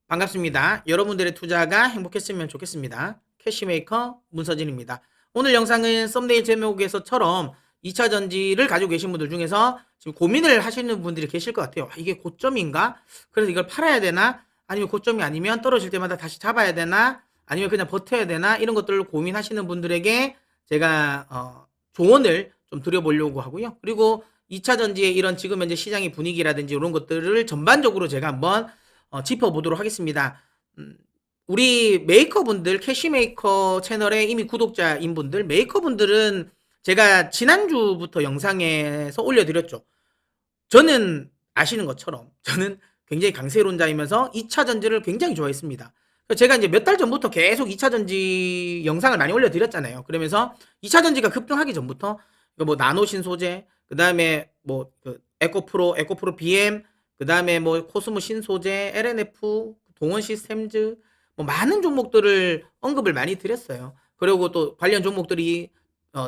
반갑습니다. 여러분들의 투자가 행복했으면 좋겠습니다. 캐시메이커 문서진입니다. 오늘 영상은 썸네일 제목에서처럼 2차 전지를 가지고 계신 분들 중에서 지금 고민을 하시는 분들이 계실 것 같아요. 이게 고점인가? 그래서 이걸 팔아야 되나? 아니면 고점이 아니면 떨어질 때마다 다시 잡아야 되나? 아니면 그냥 버텨야 되나? 이런 것들을 고민하시는 분들에게 제가 조언을 좀 드려보려고 하고요. 그리고 2차 전지의 이런 지금 현재 시장의 분위기라든지 이런 것들을 전반적으로 제가 한번 짚어보도록 하겠습니다. 우리 메이커분들, 캐시메이커 채널에 이미 구독자인 분들, 메이커분들은 제가 지난주부터 영상에서 올려드렸죠. 저는 아시는 것처럼 저는 굉장히 강세론자이면서 2차 전지를 굉장히 좋아했습니다. 제가 이제 몇 달 전부터 계속 2차 전지 영상을 많이 올려드렸잖아요. 그러면서 2차 전지가 급등하기 전부터 뭐 나노 신소재, 그 다음에 뭐 에코프로, 에코프로 BM, 그 다음에 뭐 코스모 신소재, LNF, 동원 시스템즈, 뭐 많은 종목들을 언급을 많이 드렸어요. 그리고 또 관련 종목들이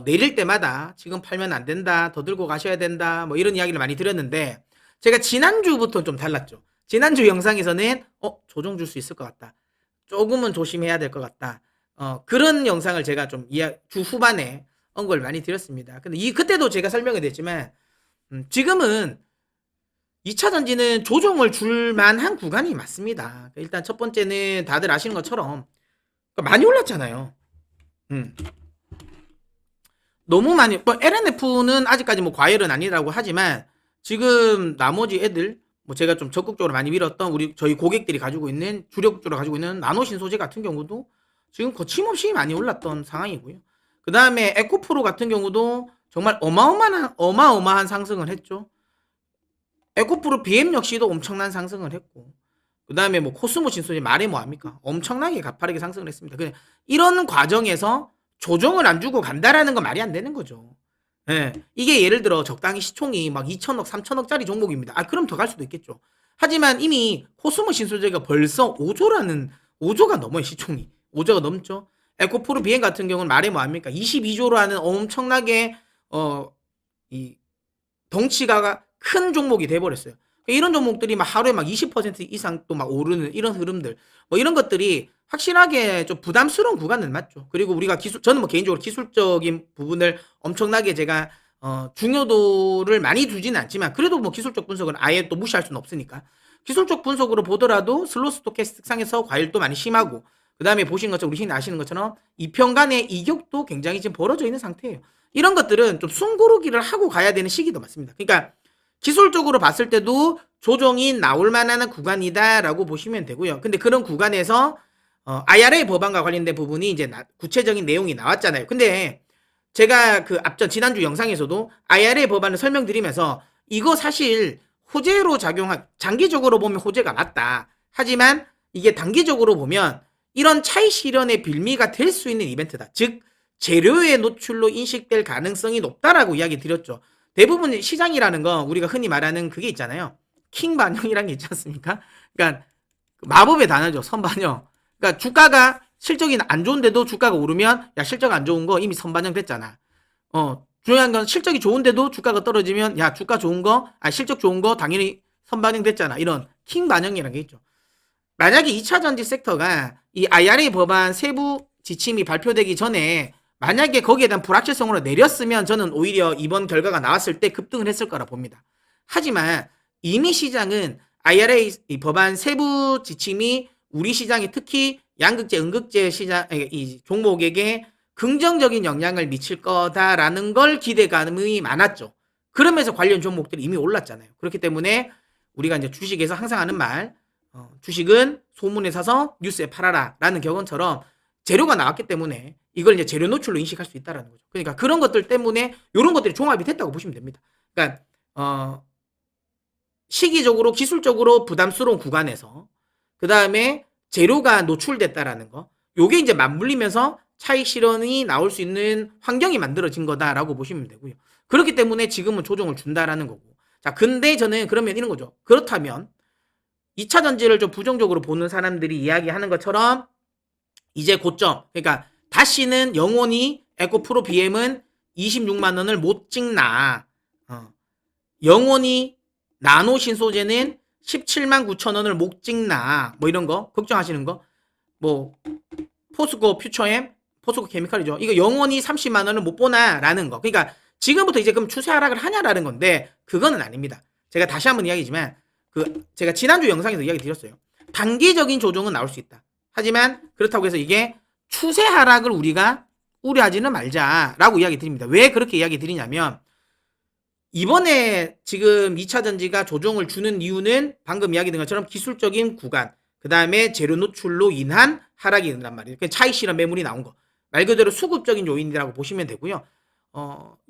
내릴 때마다 지금 팔면 안 된다, 더 들고 가셔야 된다, 뭐 이런 이야기를 많이 드렸는데 제가 지난주부터 좀 달랐죠. 지난주 영상에서는 조정 줄 수 있을 것 같다. 조금은 조심해야 될 것 같다. 그런 영상을 제가 좀 주 후반에 언급을 많이 드렸습니다. 근데 그때도 제가 설명을 드렸지만 지금은 2차 전지는 조정을 줄 만한 구간이 맞습니다. 일단 첫 번째는 다들 아시는 것처럼 많이 올랐잖아요. 음. 너무 많이, 뭐 LNF는 아직까지 뭐 과열은 아니라고 하지만 지금 나머지 애들, 뭐 제가 좀 적극적으로 많이 밀었던 저희 고객들이 가지고 있는 주력주로 가지고 있는 나노신 소재 같은 경우도 지금 거침없이 많이 올랐던 상황이고요. 그 다음에 에코프로 같은 경우도 정말 어마어마한 상승을 했죠. 에코프로 BM 역시도 엄청난 상승을 했고, 그 다음에 뭐 코스모 신소재 말해 뭐합니까? 엄청나게 가파르게 상승을 했습니다. 그냥 이런 과정에서 조정을 안 주고 간다라는 건 말이 안 되는 거죠. 예. 이게 예를 들어 적당히 시총이 막 2천억, 3천억짜리 종목입니다. 그럼 더 갈 수도 있겠죠. 하지만 이미 코스모 신소재가 벌써 5조가 넘어요, 시총이. 5조가 넘죠. 에코프로 비행 같은 경우는 말해 뭐합니까? 22조로 하는 엄청나게, 이 덩치가 큰 종목이 돼버렸어요. 이런 종목들이 막 하루에 막 20% 이상 또 막 오르는 이런 흐름들, 뭐 이런 것들이 확실하게 좀 부담스러운 구간은 맞죠. 그리고 우리가 저는 뭐 개인적으로 기술적인 부분을 엄청나게 제가 중요도를 많이 두지는 않지만 그래도 뭐 기술적 분석은 아예 또 무시할 수는 없으니까 기술적 분석으로 보더라도 슬로우 스토캐스틱 상에서 과열도 많이 심하고, 그 다음에 보신 것처럼 우리 신이 아시는 것처럼 이평 간의 이격도 굉장히 지금 벌어져 있는 상태예요. 이런 것들은 좀 숨고르기를 하고 가야 되는 시기도 맞습니다. 그러니까 기술적으로 봤을 때도 조정이 나올 만한 구간이다라고 보시면 되고요. 근데 그런 구간에서 IRA 법안과 관련된 부분이 이제 구체적인 내용이 나왔잖아요. 근데 제가 그 앞전 지난주 영상에서도 IRA 법안을 설명드리면서 이거 사실 호재로 장기적으로 보면 호재가 맞다. 하지만 이게 단기적으로 보면 이런 차익 실현의 빌미가 될 수 있는 이벤트다. 즉 재료의 노출로 인식될 가능성이 높다라고 이야기 드렸죠. 대부분 시장이라는 건 우리가 흔히 말하는 그게 있잖아요. 킹 반영이라는 게 있지 않습니까? 그러니까 마법의 단어죠. 선반영. 그러니까 주가가 실적이 안 좋은데도 주가가 오르면 야 실적 안 좋은 거 이미 선반영 됐잖아. 중요한 건 실적이 좋은데도 주가가 떨어지면 야 주가 좋은 거, 실적 좋은 거 당연히 선반영 됐잖아. 이런 킹 반영이라는 게 있죠. 만약에 2차 전지 섹터가 이 IRA 법안 세부 지침이 발표되기 전에 만약에 거기에 대한 불확실성으로 내렸으면 저는 오히려 이번 결과가 나왔을 때 급등을 했을 거라 봅니다. 하지만 이미 시장은 IRA 법안 세부 지침이 우리 시장에 특히 양극재, 음극재 시장 이 종목에게 긍정적인 영향을 미칠 거다라는 걸 기대감이 많았죠. 그러면서 관련 종목들이 이미 올랐잖아요. 그렇기 때문에 우리가 이제 주식에서 항상 하는 말, 주식은 소문에 사서 뉴스에 팔아라라는 격언처럼 재료가 나왔기 때문에 이걸 이제 재료 노출로 인식할 수 있다라는 거죠. 그러니까 그런 것들 때문에 이런 것들이 종합이 됐다고 보시면 됩니다. 그러니까 시기적으로 기술적으로 부담스러운 구간에서 그 다음에 재료가 노출됐다라는 거, 요게 이제 맞물리면서 차익 실현이 나올 수 있는 환경이 만들어진 거다라고 보시면 되고요. 그렇기 때문에 지금은 조정을 준다라는 거고. 자, 근데 저는 그러면 이런 거죠. 그렇다면 2차 전지를 좀 부정적으로 보는 사람들이 이야기하는 것처럼 이제 고점, 그러니까 다시는 영원히 에코프로 BM은 26만 원을 못 찍나. 영원히 나노 신소재는 17만 9천 원을 못 찍나 뭐 이런 거 걱정하시는 거, 뭐 포스코 퓨처엠, 포스코 케미칼이죠. 이거 영원히 30만 원을 못 보나라는 거. 그러니까 지금부터 이제 그럼 추세 하락을 하냐라는 건데 그거는 아닙니다. 제가 다시 한번 이야기지만 제가 지난주 영상에서 이야기 드렸어요. 단기적인 조정은 나올 수 있다. 하지만 그렇다고 해서 이게 추세 하락을 우리가 우려하지는 말자라고 이야기 드립니다. 왜 그렇게 이야기 드리냐면 이번에 지금 2차 전지가 조정을 주는 이유는 방금 이야기 드린 것처럼 기술적인 구간, 그 다음에 재료 노출로 인한 하락이 있단 말이에요. 차익 실현 매물이 나온 거. 말 그대로 수급적인 요인이라고 보시면 되고요.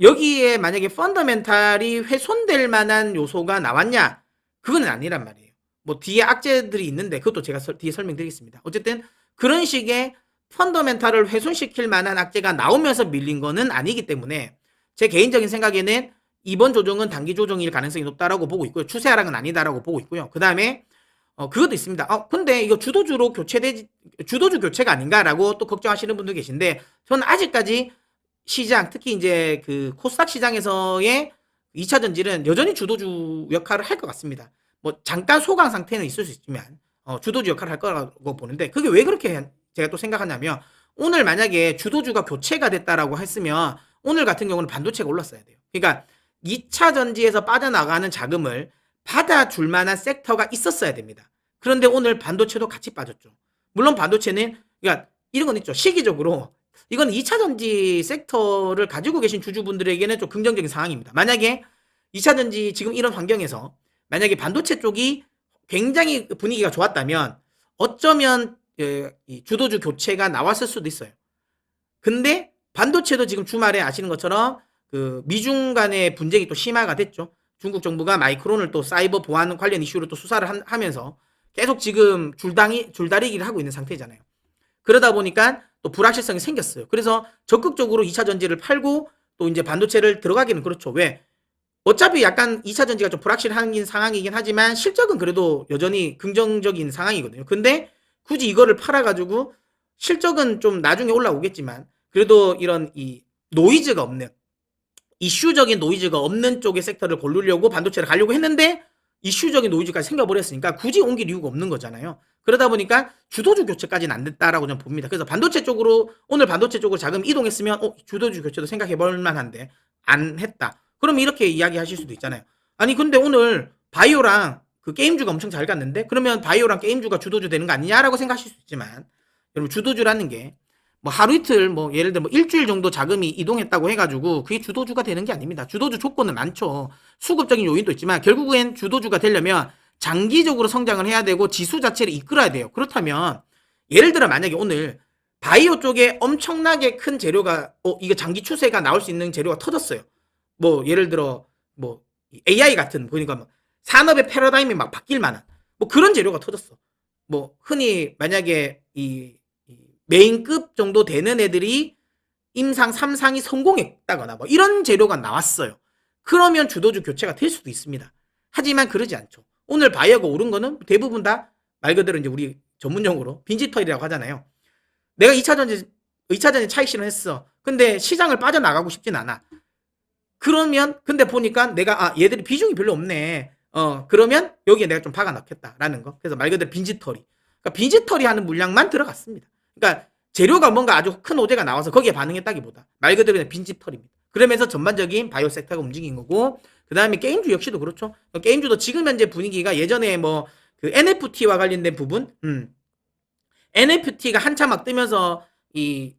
여기에 만약에 펀더멘탈이 훼손될 만한 요소가 나왔냐? 그건 아니란 말이에요. 뭐 뒤에 악재들이 있는데 그것도 제가 뒤에 설명드리겠습니다. 어쨌든 그런 식의 펀더멘탈을 훼손시킬 만한 악재가 나오면서 밀린 거는 아니기 때문에 제 개인적인 생각에는 이번 조정은 단기 조정일 가능성이 높다라고 보고 있고요. 추세 하락은 아니다라고 보고 있고요. 그 다음에 그것도 있습니다. 근데 이거 주도주 교체가 아닌가라고 또 걱정하시는 분도 계신데 저는 아직까지 시장, 특히 이제 그 코스닥 시장에서의 2차 전지는 여전히 주도주 역할을 할 것 같습니다. 뭐 잠깐 소강 상태는 있을 수 있지만 주도주 역할을 할 거라고 보는데 그게 왜 그렇게 제가 또 생각하냐면 오늘 만약에 주도주가 교체가 됐다라고 했으면 오늘 같은 경우는 반도체가 올랐어야 돼요. 그러니까 2차 전지에서 빠져나가는 자금을 받아줄 만한 섹터가 있었어야 됩니다. 그런데 오늘 반도체도 같이 빠졌죠. 물론 반도체는 그러니까 이런 건 있죠. 시기적으로 이건 2차 전지 섹터를 가지고 계신 주주분들에게는 좀 긍정적인 상황입니다. 만약에 2차 전지 지금 이런 환경에서 만약에 반도체 쪽이 굉장히 분위기가 좋았다면 어쩌면 주도주 교체가 나왔을 수도 있어요. 근데 반도체도 지금 주말에 아시는 것처럼 그 미중 간의 분쟁이 또 심화가 됐죠. 중국 정부가 마이크론을 또 사이버 보안 관련 이슈로 또 수사를 하면서 계속 지금 줄다리기를 하고 있는 상태잖아요. 그러다 보니까 또 불확실성이 생겼어요. 그래서 적극적으로 2차 전지를 팔고 또 이제 반도체를 들어가기는 그렇죠. 왜? 어차피 약간 2차 전지가 좀 불확실한 상황이긴 하지만 실적은 그래도 여전히 긍정적인 상황이거든요. 근데 굳이 이거를 팔아가지고 실적은 좀 나중에 올라오겠지만 그래도 이런 이 노이즈가 없는 이슈적인 노이즈가 없는 쪽의 섹터를 고르려고 반도체를 가려고 했는데 이슈적인 노이즈가 생겨버렸으니까 굳이 옮길 이유가 없는 거잖아요. 그러다 보니까 주도주 교체까지는 안 됐다라고 저는 봅니다. 그래서 반도체 쪽으로 오늘 반도체 쪽으로 자금 이동했으면 주도주 교체도 생각해볼 만한데 안 했다. 그럼 이렇게 이야기하실 수도 있잖아요. 아니 근데 오늘 바이오랑 그 게임주가 엄청 잘 갔는데 그러면 바이오랑 게임주가 주도주 되는 거 아니냐라고 생각하실 수 있지만 여러분 주도주라는 게 뭐 하루 이틀 뭐 예를 들어 뭐 일주일 정도 자금이 이동했다고 해가지고 그게 주도주가 되는 게 아닙니다. 주도주 조건은 많죠. 수급적인 요인도 있지만 결국엔 주도주가 되려면 장기적으로 성장을 해야 되고 지수 자체를 이끌어야 돼요. 그렇다면 예를 들어 만약에 오늘 바이오 쪽에 엄청나게 큰 재료가 이거 장기 추세가 나올 수 있는 재료가 터졌어요. 뭐 예를 들어 뭐 AI 같은 그러니까 뭐 산업의 패러다임이 막 바뀔 만한 뭐 그런 재료가 터졌어. 뭐 흔히 만약에 이 메인급 정도 되는 애들이 임상 3상이 성공했다거나 뭐 이런 재료가 나왔어요. 그러면 주도주 교체가 될 수도 있습니다. 하지만 그러지 않죠. 오늘 바이오가 오른 거는 대부분 다 말 그대로 이제 우리 전문용어로 빈지털이라고 하잖아요. 내가 2차전지 차익 실현했어. 근데 시장을 빠져나가고 싶진 않아. 그러면 근데 보니까 내가 얘들이 비중이 별로 없네. 그러면 여기에 내가 좀 박아 넣겠다라는 거. 그래서 말 그대로 빈지털이. 그러니까 빈지털이 하는 물량만 들어갔습니다. 그러니까 재료가 뭔가 아주 큰 호재가 나와서 거기에 반응했다기보다 말 그대로 그냥 빈집털입니다. 그러면서 전반적인 바이오 섹터가 움직인 거고 그 다음에 게임주 역시도 그렇죠. 게임주도 지금 현재 분위기가 예전에 뭐 그 NFT와 관련된 부분 NFT가 한참 막 뜨면서 이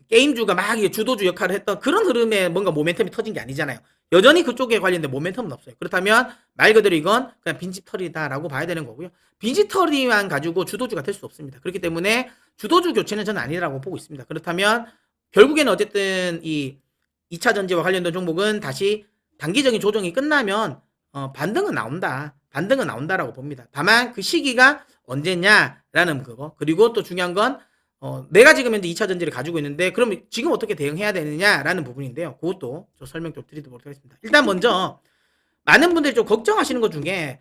게임주가 막 주도주 역할을 했던 그런 흐름에 뭔가 모멘텀이 터진 게 아니잖아요. 여전히 그쪽에 관련된 모멘텀은 없어요. 그렇다면 말 그대로 이건 그냥 빈집털이다라고 봐야 되는 거고요. 빈집털이만 가지고 주도주가 될 수 없습니다. 그렇기 때문에 주도주 교체는 저는 아니라고 보고 있습니다. 그렇다면 결국에는 어쨌든 이 2차 전지와 관련된 종목은 다시 단기적인 조정이 끝나면 반등은 나온다. 반등은 나온다라고 봅니다. 다만 그 시기가 언제냐라는 그거. 그리고 또 중요한 건 내가 지금 현재 2차 전지를 가지고 있는데 그럼 지금 어떻게 대응해야 되느냐라는 부분인데요. 그것도 좀 설명 좀 드리도록 하겠습니다. 일단 먼저 많은 분들이 좀 걱정하시는 것 중에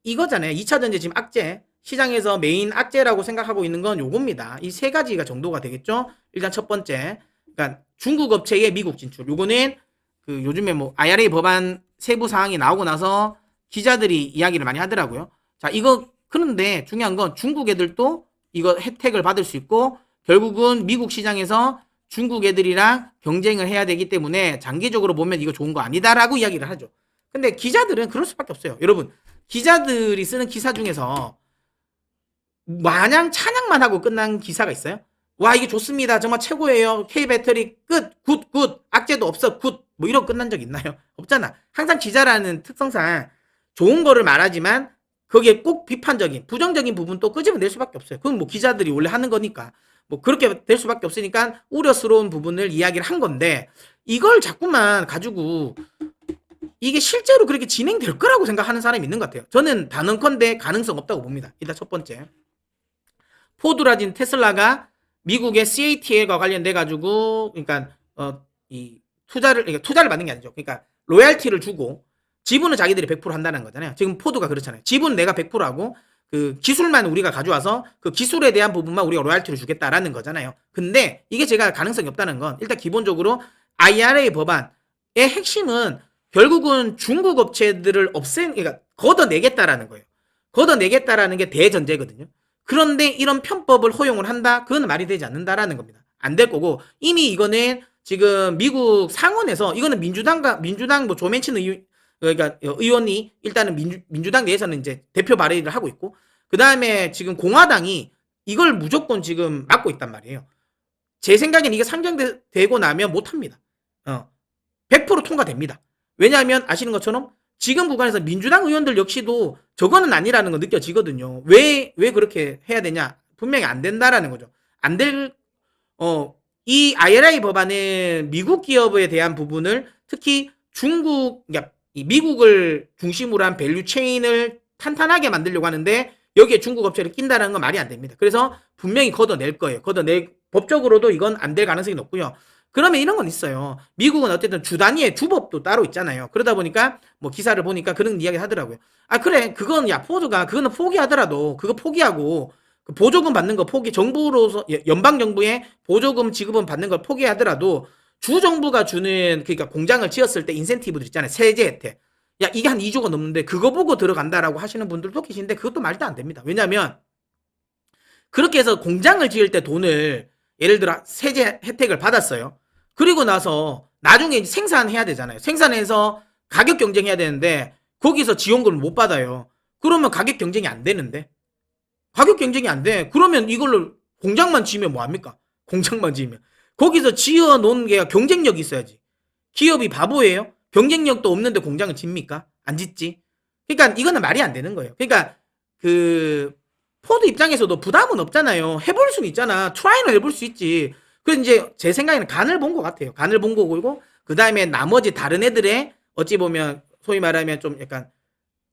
이거잖아요. 2차 전지 지금 악재 시장에서 메인 악재라고 생각하고 있는 건 요겁니다. 이 세 가지가 정도가 되겠죠. 일단 첫 번째, 그러니까 중국 업체의 미국 진출. 요거는 그 요즘에 뭐 IRA 법안 세부 사항이 나오고 나서 기자들이 이야기를 많이 하더라고요. 자, 이거 그런데 중요한 건 중국 애들도 이거 혜택을 받을 수 있고 결국은 미국 시장에서 중국 애들이랑 경쟁을 해야 되기 때문에 장기적으로 보면 이거 좋은 거 아니다라고 이야기를 하죠. 근데 기자들은 그럴 수밖에 없어요. 여러분, 기자들이 쓰는 기사 중에서 마냥 찬양만 하고 끝난 기사가 있어요? 와, 이게 좋습니다. 정말 최고예요. K배터리 끝, 굿, 굿. 악재도 없어, 굿. 뭐 이러고 끝난 적 있나요? 없잖아. 항상 기자라는 특성상 좋은 거를 말하지만 거기에 꼭 비판적인, 부정적인 부분도 끄집어낼 수밖에 없어요. 그건 뭐 기자들이 원래 하는 거니까. 뭐 그렇게 될 수밖에 없으니까 우려스러운 부분을 이야기를 한 건데 이걸 자꾸만 가지고 이게 실제로 그렇게 진행될 거라고 생각하는 사람이 있는 것 같아요. 저는 단언컨대 가능성 없다고 봅니다. 일단 첫 번째. 포드라진 테슬라가 미국의 CATL과 관련돼 가지고 그러니까 이 투자를 받는 게 아니죠. 그러니까 로얄티를 주고 지분은 자기들이 100% 한다는 거잖아요. 지금 포드가 그렇잖아요. 지분 내가 100% 하고 그 기술만 우리가 가져와서 그 기술에 대한 부분만 우리가 로얄티를 주겠다라는 거잖아요. 근데 이게 제가 가능성이 없다는 건 일단 기본적으로 IRA 법안의 핵심은 결국은 중국 업체들을 그러니까 걷어내겠다라는 거예요. 걷어내겠다라는 게 대전제거든요. 그런데 이런 편법을 허용을 한다? 그건 말이 되지 않는다라는 겁니다. 안 될 거고 이미 이거는 지금 미국 상원에서 이거는 민주당 뭐 조맨친 그러니까 의원이 일단은 민주당 내에서는 이제 대표 발의를 하고 있고 그 다음에 지금 공화당이 이걸 무조건 지금 막고 있단 말이에요. 제 생각에는 이게 상정되고 나면 못합니다. 100% 통과됩니다. 왜냐하면 아시는 것처럼 지금 구간에서 민주당 의원들 역시도 저거는 아니라는 거 느껴지거든요. 왜 그렇게 해야 되냐? 분명히 안 된다라는 거죠. 이 IRA 법안은 미국 기업에 대한 부분을 특히 그러니까 미국을 중심으로 한 밸류 체인을 탄탄하게 만들려고 하는데 여기에 중국 업체를 낀다는 건 말이 안 됩니다. 그래서 분명히 걷어낼 거예요. 법적으로도 이건 안 될 가능성이 높고요. 그러면 이런 건 있어요. 미국은 어쨌든 주 단위의 주법도 따로 있잖아요. 그러다 보니까 뭐 기사를 보니까 그런 이야기 하더라고요. 아, 그래. 그건 포드가 그거는 포기하더라도 그거 포기하고 그 보조금 받는 거 정부로서 연방 정부의 보조금 지급은 받는 걸 포기하더라도 주 정부가 주는 그러니까 공장을 지었을 때 인센티브들 있잖아요. 세제 혜택. 야, 이게 한 2조가 넘는데 그거 보고 들어간다라고 하시는 분들도 계신데 그것도 말도 안 됩니다. 왜냐하면 그렇게 해서 공장을 지을 때 돈을 예를 들어 세제 혜택을 받았어요. 그리고 나서 나중에 생산해야 되잖아요. 생산해서 가격 경쟁해야 되는데 거기서 지원금을 못 받아요. 그러면 가격 경쟁이 안 되는데 가격 경쟁이 안 돼. 그러면 이걸로 공장만 지으면 뭐합니까? 공장만 지으면 거기서 지어 놓은 게 경쟁력이 있어야지. 기업이 바보예요? 경쟁력도 없는데 공장을 짓니까? 안 짓지. 그러니까 이거는 말이 안 되는 거예요. 그러니까 그 포드 입장에서도 부담은 없잖아요. 해볼 수는 있잖아. 트라이는 해볼 수 있지. 그래서 이제 제 생각에는 간을 본 것 같아요. 간을 본 거고 그 다음에 나머지 다른 애들의 어찌 보면 소위 말하면 좀 약간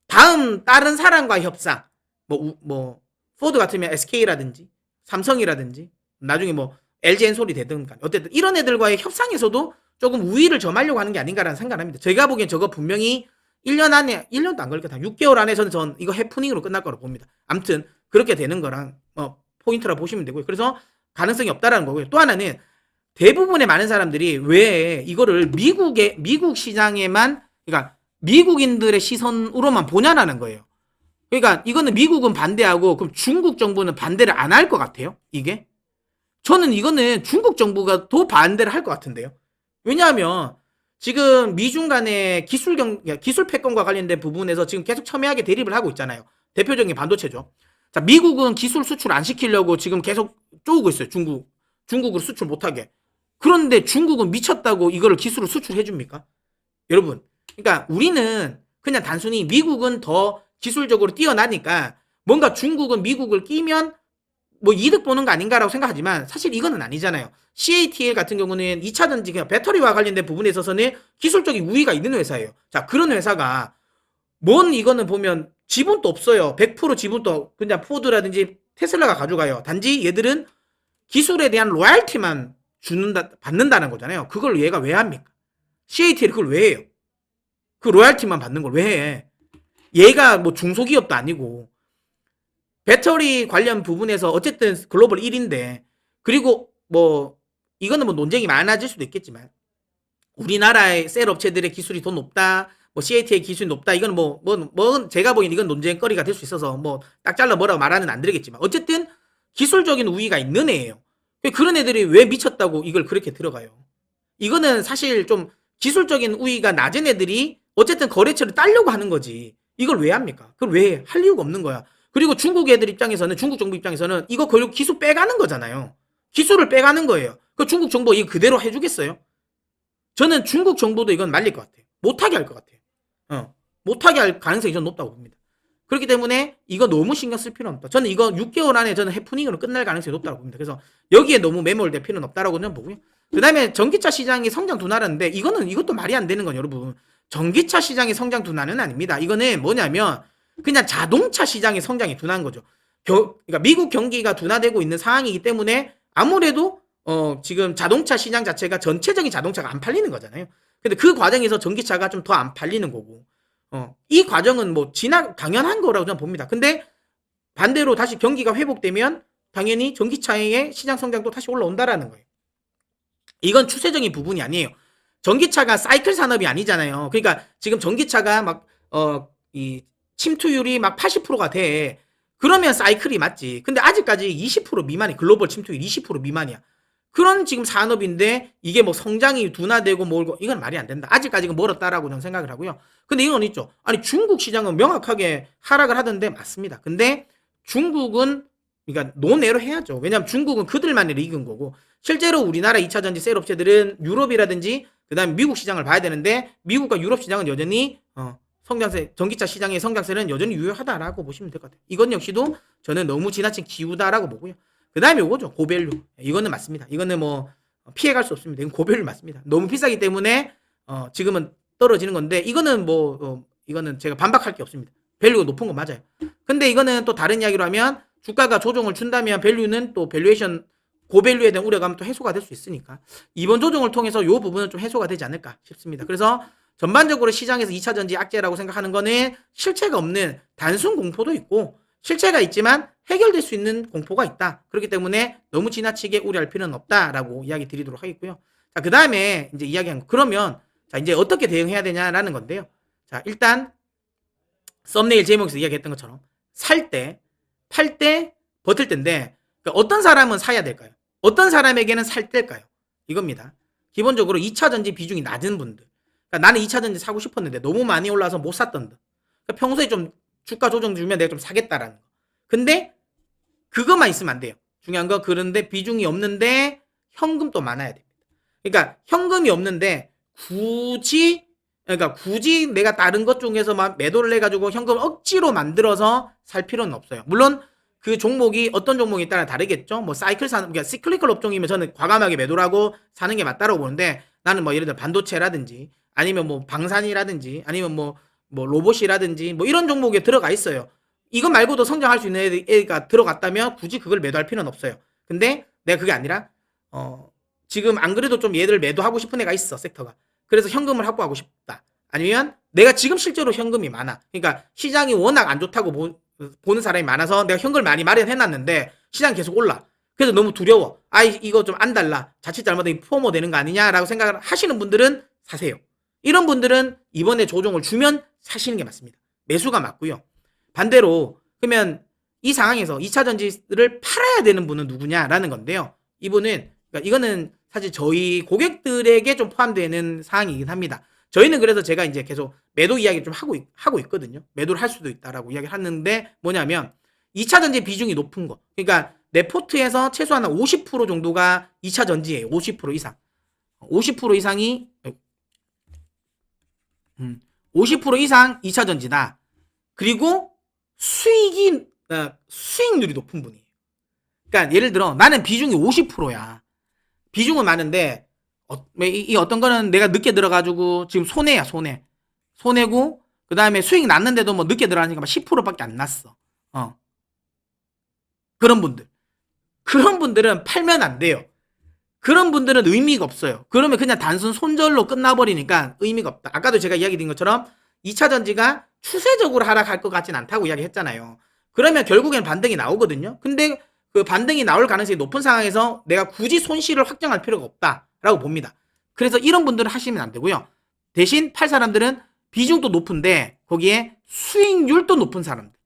다른 사람과 협상 뭐 포드 같으면 SK라든지 삼성이라든지 나중에 뭐 LG 엔솔이 되든가 어쨌든 이런 애들과의 협상에서도 조금 우위를 점하려고 하는 게 아닌가라는 생각을 합니다. 제가 보기엔 저거 분명히 1년 안에 1년도 안 걸릴 것 같아요. 6개월 안에서는 전 이거 해프닝으로 끝날 거라고 봅니다. 아무튼 그렇게 되는 거랑 포인트라 보시면 되고요. 그래서 가능성이 없다라는 거고요. 또 하나는 대부분의 많은 사람들이 왜 이거를 미국 시장에만 그러니까 미국인들의 시선으로만 보냐라는 거예요. 그러니까 이거는 미국은 반대하고 그럼 중국 정부는 반대를 안 할 것 같아요. 이게 저는 이거는 중국 정부가 더 반대를 할 것 같은데요. 왜냐하면 지금 미중 간의 기술 패권과 관련된 부분에서 지금 계속 첨예하게 대립을 하고 있잖아요. 대표적인 반도체죠. 자, 미국은 기술 수출 안 시키려고 지금 계속 쪼우고 있어요. 중국으로 수출 못하게. 그런데 중국은 미쳤다고 이거를 기술을 수출해 줍니까? 여러분, 그러니까 우리는 그냥 단순히 미국은 더 기술적으로 뛰어나니까 뭔가 중국은 미국을 끼면 뭐 이득 보는 거 아닌가라고 생각하지만 사실 이거는 아니잖아요. CATL 같은 경우는 2차 전지 그냥 배터리와 관련된 부분에 있어서는 기술적인 우위가 있는 회사예요. 자, 그런 회사가 이거는 보면 지분도 없어요. 100% 지분도 그냥 포드라든지 테슬라가 가져가요. 단지 얘들은 기술에 대한 로얄티만 받는다는 거잖아요. 그걸 얘가 왜 합니까? CATL 그걸 왜 해요? 그 로얄티만 받는 걸 왜 해? 얘가 뭐 중소기업도 아니고 배터리 관련 부분에서 어쨌든 글로벌 1인데 그리고 뭐 이거는 뭐 논쟁이 많아질 수도 있겠지만 우리나라의 셀 업체들의 기술이 더 높다 뭐 CATA 기술이 높다. 이건 제가 보기엔 이건 논쟁거리가 될 수 있어서 뭐 딱 잘라 뭐라고 말하는 안 드리겠지만 어쨌든 기술적인 우위가 있는 애예요. 그런 애들이 왜 미쳤다고 이걸 그렇게 들어가요. 이거는 사실 좀 기술적인 우위가 낮은 애들이 어쨌든 거래처를 따려고 하는 거지. 이걸 왜 합니까? 그걸 왜 할 이유가 없는 거야. 그리고 중국 애들 입장에서는, 중국 정부 입장에서는 이거 결국 기술 빼가는 거잖아요. 기술을 빼가는 거예요. 그 중국 정부 이거 그대로 해주겠어요? 저는 중국 정부도 이건 말릴 것 같아요. 못하게 할 것 같아요. 못하게 할 가능성이 저는 높다고 봅니다. 그렇기 때문에 이거 너무 신경 쓸 필요는 없다. 저는 이거 6개월 안에 저는 해프닝으로 끝날 가능성이 높다고 봅니다. 그래서 여기에 너무 매몰될 필요는 없다라고 저는 보고요. 그 다음에 전기차 시장이 성장 둔화라는데 이것도 말이 안 되는 건 여러분. 전기차 시장의 성장 둔화는 아닙니다. 이거는 뭐냐면 그냥 자동차 시장의 성장이 둔화한 거죠. 그러니까 미국 경기가 둔화되고 있는 상황이기 때문에 아무래도 지금 자동차 시장 자체가 전체적인 자동차가 안 팔리는 거잖아요. 근데 그 과정에서 전기차가 좀 더 안 팔리는 거고, 이 과정은 뭐 당연한 거라고 저는 봅니다. 근데 반대로 다시 경기가 회복되면 당연히 전기차의 시장 성장도 다시 올라온다라는 거예요. 이건 추세적인 부분이 아니에요. 전기차가 사이클 산업이 아니잖아요. 그러니까 지금 전기차가 막 이 침투율이 막 80%가 돼. 그러면 사이클이 맞지. 근데 아직까지 20% 미만이, 글로벌 침투율 20% 미만이야. 그런 지금 산업인데 이게 뭐 성장이 둔화되고 뭐 이건 말이 안 된다. 아직까지는 멀었다라고 저는 생각을 하고요. 근데 이건 있죠. 아니 중국 시장은 명확하게 하락을 하던데 맞습니다. 근데 중국은 그러니까 논외로 해야죠. 왜냐하면 중국은 그들만의 리그인 거고 실제로 우리나라 2차 전지 셀 업체들은 유럽이라든지 그다음에 미국 시장을 봐야 되는데 미국과 유럽 시장은 여전히 성장세, 전기차 시장의 성장세는 여전히 유효하다라고 보시면 될 것 같아요. 이건 역시도 저는 너무 지나친 기우다라고 보고요. 그 다음에 요거죠. 고밸류. 이거는 맞습니다. 이거는 뭐 피해갈 수 없습니다. 이건 고밸류 맞습니다. 너무 비싸기 때문에 지금은 떨어지는 건데 이거는 이거는 제가 반박할 게 없습니다. 밸류가 높은 건 맞아요. 근데 이거는 또 다른 이야기로 하면 주가가 조정을 준다면 밸류는 또 밸류에이션 고밸류에 대한 우려감은 또 해소가 될 수 있으니까 이번 조정을 통해서 이 부분은 좀 해소가 되지 않을까 싶습니다. 그래서 전반적으로 시장에서 2차 전지 악재라고 생각하는 거는 실체가 없는 단순 공포도 있고 실체가 있지만 해결될 수 있는 공포가 있다. 그렇기 때문에 너무 지나치게 우려할 필요는 없다라고 이야기 드리도록 하겠고요. 자, 그 다음에 이제 이야기한 거. 그러면 자, 이제 어떻게 대응해야 되냐라는 건데요. 자, 일단 썸네일 제목에서 이야기했던 것처럼 살 때, 팔 때, 버틸 때인데 그러니까 어떤 사람은 사야 될까요? 어떤 사람에게는 살 때일까요? 이겁니다. 기본적으로 2차 전지 비중이 낮은 분들. 그러니까 나는 2차 전지 사고 싶었는데 너무 많이 올라서 못 샀던 듯. 그러니까 평소에 좀 주가 조정 주면 내가 좀 사겠다라는 거. 근데 그것만 있으면 안 돼요. 중요한 거 그런데 비중이 없는데 현금도 많아야 됩니다. 그러니까 현금이 없는데 굳이 내가 다른 것 중에서만 매도를 해가지고 현금을 억지로 만들어서 살 필요는 없어요. 물론 그 종목이 어떤 종목에 따라 다르겠죠. 뭐 사이클 산업, 그러니까 시클리컬 업종이면 저는 과감하게 매도를 하고 사는 게 맞다라고 보는데 나는 뭐 예를 들어 반도체라든지 아니면 뭐 방산이라든지 아니면 뭐 로봇이라든지 뭐 이런 종목에 들어가 있어요. 이거 말고도 성장할 수 있는 애가 들어갔다면 굳이 그걸 매도할 필요는 없어요. 근데 내가 그게 아니라 지금 안 그래도 좀 얘들 매도하고 싶은 애가 있어, 섹터가. 그래서 현금을 확보하고 싶다. 아니면 내가 지금 실제로 현금이 많아. 그러니까 시장이 워낙 안 좋다고 보는 사람이 많아서 내가 현금을 많이 마련해놨는데 시장이 계속 올라. 그래서 너무 두려워. 이거 좀 안 달라. 자칫 잘못하면 포모 되는 거 아니냐라고 생각을 하시는 분들은 사세요. 이런 분들은 이번에 조정을 주면 사시는 게 맞습니다. 매수가 맞고요. 반대로 그러면 이 상황에서 2차 전지를 팔아야 되는 분은 누구냐라는 건데요. 이분은 그러니까 이거는 사실 저희 고객들에게 좀 포함되는 사항이긴 합니다. 저희는 그래서 제가 이제 계속 매도 이야기를 좀 하고 있거든요. 매도를 할 수도 있다라고 이야기를 하는데 뭐냐면 2차 전지 비중이 높은 거. 그러니까 내 포트에서 최소한 50% 정도가 2차 전지예요. 50% 이상. 50% 이상이 50% 이상 2차 전지다. 그리고 수익률이 높은 분이에요. 그러니까 예를 들어 나는 비중이 50%야. 비중은 많은데 이 어떤 거는 내가 늦게 들어가지고 지금 손해고 그 다음에 수익 났는데도 뭐 늦게 들어가니까 막 10%밖에 안 났어. 그런 분들은 팔면 안 돼요. 그런 분들은 의미가 없어요. 그러면 그냥 단순 손절로 끝나버리니까 의미가 없다. 아까도 제가 이야기 드린 것처럼 2차 전지가 추세적으로 하락할 것 같진 않다고 이야기했잖아요. 그러면 결국엔 반등이 나오거든요. 근데 그 반등이 나올 가능성이 높은 상황에서 내가 굳이 손실을 확정할 필요가 없다라고 봅니다. 그래서 이런 분들은 하시면 안 되고요. 대신 팔 사람들은 비중도 높은데 거기에 수익률도 높은 사람들.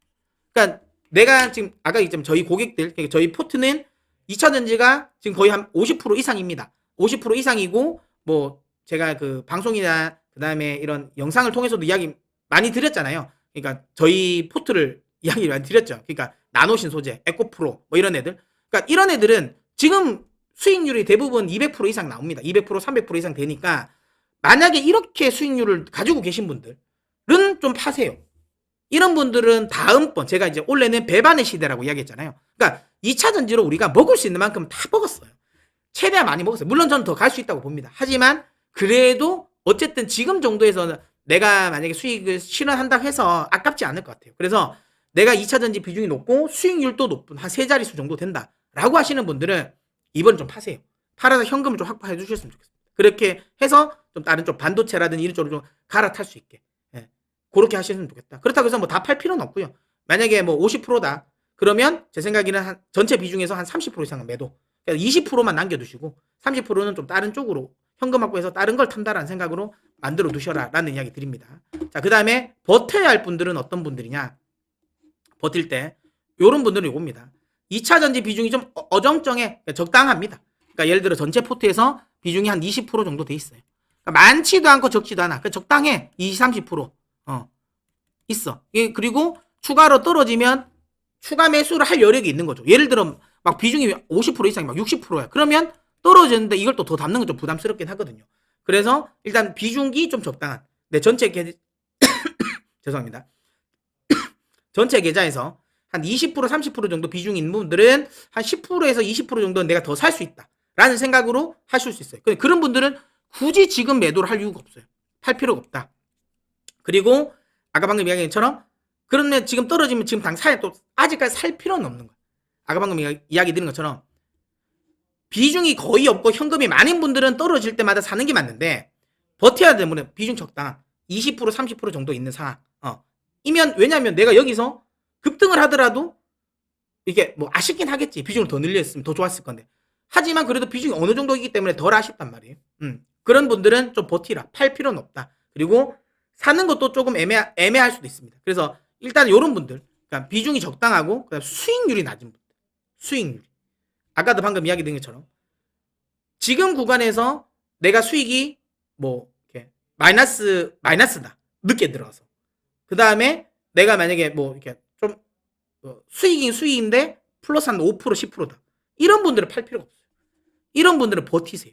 그러니까 내가 지금 아까 얘기했지만 저희 고객들, 그러니까 저희 포트는 2차전지가 지금 거의 한 50% 이상입니다. 50% 이상이고 뭐 제가 그 방송이나 그다음에 이런 영상을 통해서도 이야기 많이 드렸잖아요. 그러니까 저희 포트를 이야기 많이 드렸죠. 그러니까 나노신 소재, 에코프로 뭐 이런 애들. 그러니까 이런 애들은 지금 수익률이 대부분 200% 이상 나옵니다. 200%, 300% 이상 되니까 만약에 이렇게 수익률을 가지고 계신 분들은 좀 파세요. 이런 분들은 다음번 제가 이제 원래는 배반의 시대라고 이야기했잖아요. 그러니까 2차 전지로 우리가 먹을 수 있는 만큼 다 먹었어요. 최대한 많이 먹었어요. 물론 저는 더 갈 수 있다고 봅니다. 하지만 그래도 어쨌든 지금 정도에서는 내가 만약에 수익을 실현한다 해서 아깝지 않을 것 같아요. 그래서 내가 2차 전지 비중이 높고 수익률도 높은 한 3자릿수 정도 된다라고 하시는 분들은 이번 좀 파세요. 팔아서 현금을 좀 확보해 주셨으면 좋겠습니다. 그렇게 해서 좀 다른 쪽 반도체라든지 이런 쪽으로 좀 갈아탈 수 있게. 예. 그렇게 하시면 좋겠다. 그렇다고 해서 뭐 다 팔 필요는 없고요. 만약에 뭐 50%다. 그러면 제 생각에는 한 전체 비중에서 한 30% 이상은 매도. 그러니까 20%만 남겨두시고 30%는 좀 다른 쪽으로 현금 확보해서 다른 걸 탄다라는 생각으로 만들어 두셔라라는 이야기 드립니다. 자, 그 다음에 버텨야 할 분들은 어떤 분들이냐? 버틸 때 요런 분들은 요겁니다. 2차 전지 비중이 좀 어정쩡해. 적당합니다. 그러니까 예를 들어 전체 포트에서 비중이 한 20% 정도 돼 있어요. 그러니까 많지도 않고 적지도 않아. 그러니까 적당해. 20, 30% 있어. 그리고 추가로 떨어지면 추가 매수를 할 여력이 있는 거죠. 예를 들어 막 비중이 50% 이상이 막 60%야. 그러면 떨어지는데 이걸 또 더 담는 건 좀 부담스럽긴 하거든요. 그래서 일단 비중이 좀 적당한. 네, 전체 죄송합니다. 전체 계좌에서 한 20%, 30% 정도 비중이 있는 분들은 한 10%에서 20% 정도는 내가 더 살 수 있다. 라는 생각으로 하실 수 있어요. 그런 분들은 굳이 지금 매도를 할 이유가 없어요. 팔 필요가 없다. 그리고 아까 방금 이야기한 것처럼 그러면 지금 떨어지면 지금 당 사야 또 아직까지 살 필요는 없는 거예요. 아까 방금 이야기 드린 것처럼 비중이 거의 없고 현금이 많은 분들은 떨어질 때마다 사는 게 맞는데 버텨야 되는 비중 적당한 20%, 30% 정도 있는 상황. 이면 왜냐하면 내가 여기서 급등을 하더라도 이게 뭐 아쉽긴 하겠지. 비중을 더 늘렸으면 더 좋았을 건데. 하지만 그래도 비중이 어느 정도이기 때문에 덜 아쉽단 말이에요. 그런 분들은 좀 버티라. 팔 필요는 없다. 그리고 사는 것도 조금 애매할 수도 있습니다. 그래서 일단 이런 분들, 그러니까 비중이 적당하고 그다음 수익률이 낮은 분들, 수익률. 아까도 방금 이야기 드린 것처럼 지금 구간에서 내가 수익이 뭐 이렇게 마이너스다. 늦게 들어가서. 그 다음에 내가 만약에 뭐 이렇게 좀 수익이 수익인데 플러스 한 5%, 10%다. 이런 분들은 팔 필요가 없어요. 이런 분들은 버티세요.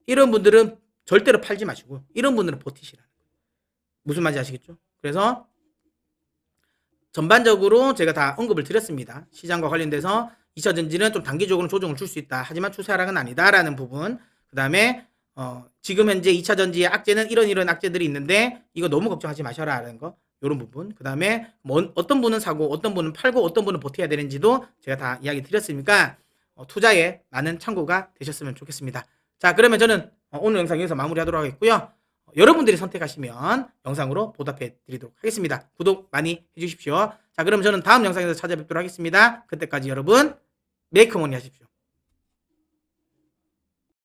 이런 분들은 절대로 팔지 마시고요. 이런 분들은 버티시라는 거예요. 무슨 말인지 아시겠죠? 그래서 전반적으로 제가 다 언급을 드렸습니다. 시장과 관련돼서 2차 전지는 좀 단기적으로 조정을 줄 수 있다. 하지만 추세 하락은 아니다라는 부분. 그 다음에 지금 현재 2차 전지의 악재는 이런 악재들이 있는데 이거 너무 걱정하지 마셔라라는 거. 이런 부분. 그 다음에 뭐 어떤 분은 사고 어떤 분은 팔고 어떤 분은 버텨야 되는지도 제가 다 이야기 드렸으니까 투자에 많은 참고가 되셨으면 좋겠습니다. 자, 그러면 저는 오늘 영상 여기서 마무리하도록 하겠고요. 여러분들이 선택하시면 영상으로 보답해 드리도록 하겠습니다. 구독 많이 해주십시오. 자, 그럼 저는 다음 영상에서 찾아뵙도록 하겠습니다. 그때까지 여러분 메이크머니 하십시오.